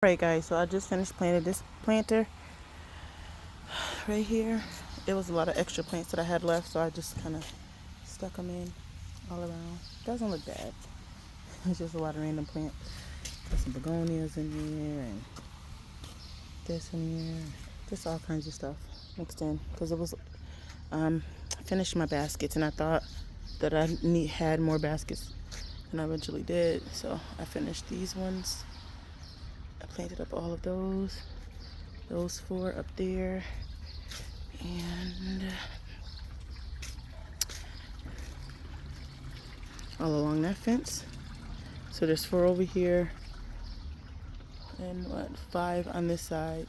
Alright guys, so I just finished planting this planter right here. It was a lot of extra plants that I had left, so I just kind of stuck them in all around. Doesn't look bad. It's just a lot of random plants. Got some begonias in here and this in here. Just all kinds of stuff mixed in. Because it was, I finished my baskets and I thought that I had more baskets than I eventually did. So I finished these ones. I planted up all of those four up there, and all along that fence. So there's four over here, and five on this side,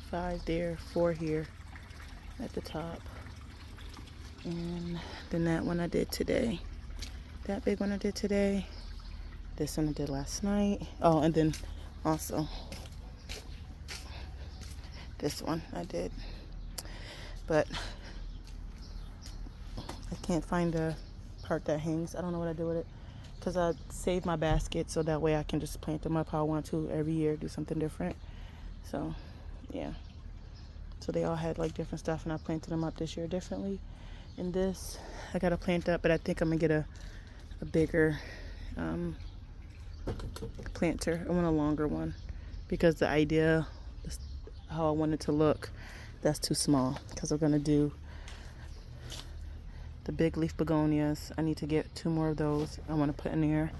five there, four here at the top, and then that one I did today, that big one I did today, this one I did last night. Oh, and then also this one I did, but I can't find the part that hangs. I don't know what I do with it, because I save my basket so that way I can just plant them up how I want to every year, do something different. So yeah, so they all had like different stuff, and I planted them up this year differently. And this I gotta plant up, but I think I'm gonna get a bigger planter. I want a longer one, because the idea, how I want it to look, that's too small, because I'm gonna do the big leaf begonias. I need to get two more of those. I want to put in there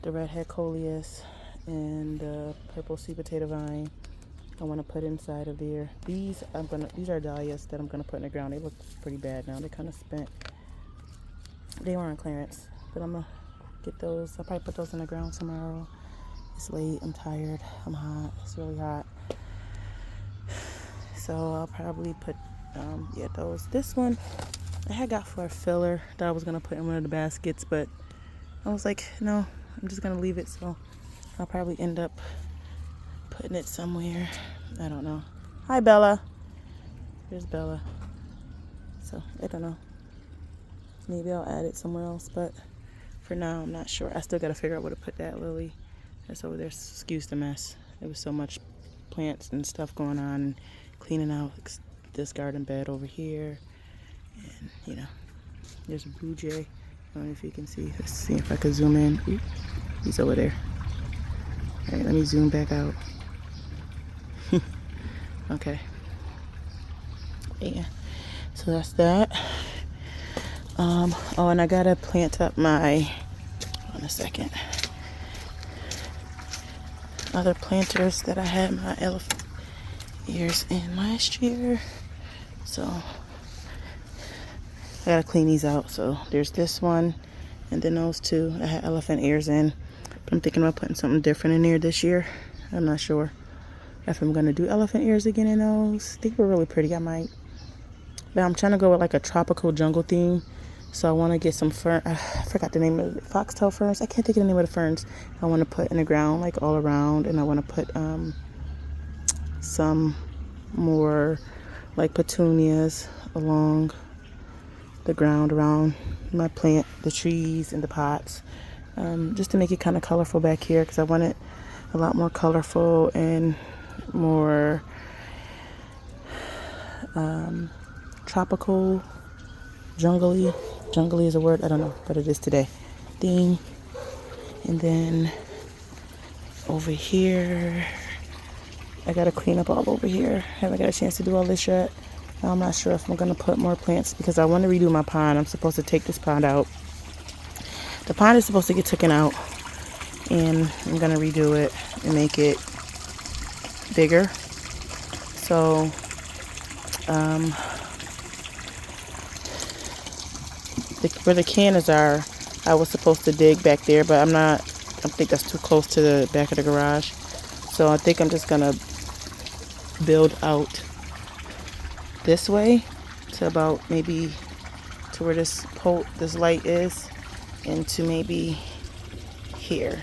the redhead coleus and the purple sweet potato vine. I want to put inside of there. These are dahlias that I'm gonna put in the ground. They look pretty bad now. They're kind of spent. They were on clearance, but I'm gonna get those. I'll probably put those in the ground tomorrow. It's late. I'm tired. I'm hot. It's really hot. So I'll probably put those. This one I had got for a filler that I was gonna put in one of the baskets, but I was like, no, I'm just gonna leave it. So I'll probably end up putting it somewhere. I don't know. Hi, Bella. There's Bella. So I don't know. Maybe I'll add it somewhere else, but for now I'm not sure. I still gotta figure out where to put that lily that's over there. Excuse the mess. There was so much plants and stuff going on, and cleaning out this garden bed over here, and there's a blue jay. I don't know if you can see. Let's see if I can zoom in. Oop, he's over there. All right, let me zoom back out. Okay. Yeah. So that's that. Oh, and I gotta plant up my. Hold on a second. Other planters that I had my elephant ears in last year. So I gotta clean these out. So there's this one, and then those two I had elephant ears in. But I'm thinking about putting something different in there this year. I'm not sure if I'm gonna do elephant ears again in those. They were really pretty. I might. But I'm trying to go with like a tropical jungle theme. So I want to get some fern. I forgot the name of it. Foxtail ferns. I can't think of the name of the ferns. I want to put in the ground like all around, and I want to put some more like petunias along the ground around my plant, the trees and the pots, just to make it kind of colorful back here, because I want it a lot more colorful and more tropical, jungly. Jungly is a word, I don't know, but it is today. Theme. And then over here, I gotta clean up all over here. Haven't got a chance to do all this yet. I'm not sure if I'm gonna put more plants, because I want to redo my pond. I'm supposed to take this pond out. The pond is supposed to get taken out, and I'm gonna redo it and make it bigger. So where the cannons are, I was supposed to dig back there, but I'm not. I think that's too close to the back of the garage. So I think I'm just gonna build out this way to about maybe to where this light is, and to maybe here.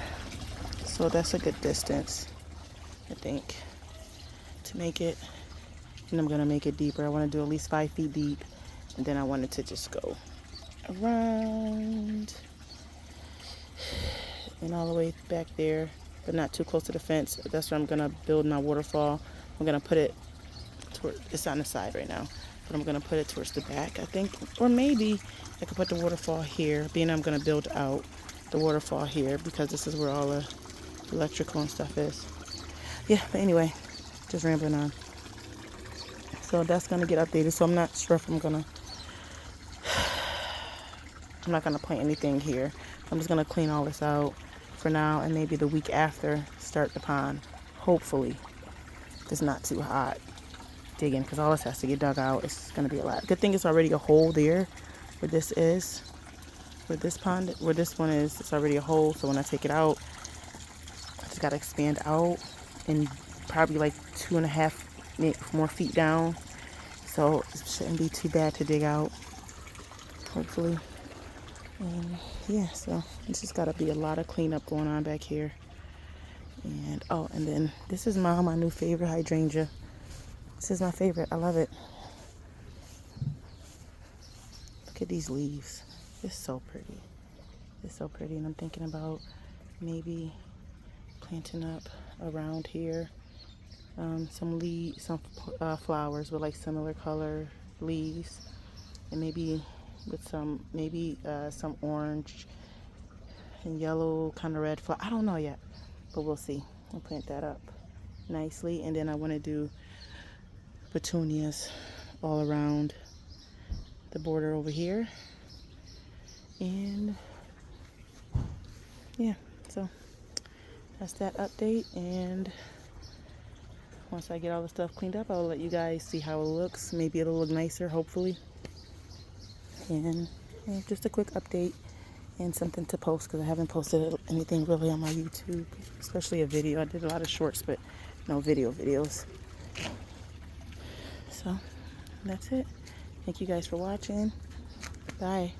So that's a good distance, I think, to make it. And I'm gonna make it deeper. I want to do at least 5 feet deep, and then I want it to just go around and all the way back there, but not too close to the fence. That's where I'm gonna build my waterfall. I'm gonna put it toward, it's on the side right now, but I'm gonna put it towards the back, I think. Or maybe I could put the waterfall here, being I'm gonna build out the waterfall here because this is where all the electrical and stuff is. Yeah, but anyway, just rambling on. So that's gonna get updated. So I'm not sure if I'm not gonna plant anything here. I'm just gonna clean all this out for now, and maybe the week after start the pond. Hopefully, if it's not too hot digging, because all this has to get dug out. It's gonna be a lot. Good thing it's already a hole there where this is, where this pond, where this one is. It's already a hole. So when I take it out, I just gotta expand out and probably like 2.5 more feet down. So it shouldn't be too bad to dig out. Hopefully. And yeah, so it's just gotta be a lot of cleanup going on back here. And oh, and then this is my new favorite hydrangea. This is my favorite. I love it. Look at these leaves. It's so pretty. It's so pretty. And I'm thinking about maybe planting up around here some flowers with like similar color leaves, and maybe with some orange and yellow kind of red flower. I don't know yet, but we'll see. I'll plant that up nicely, and then I want to do petunias all around the border over here. And yeah, so that's that update. And once I get all the stuff cleaned up, I'll let you guys see how it looks. Maybe it'll look nicer, hopefully. And yeah, just a quick update and something to post, because I haven't posted anything really on my YouTube, especially a video. I did a lot of shorts, but no videos. So that's it. Thank you guys for watching. Bye.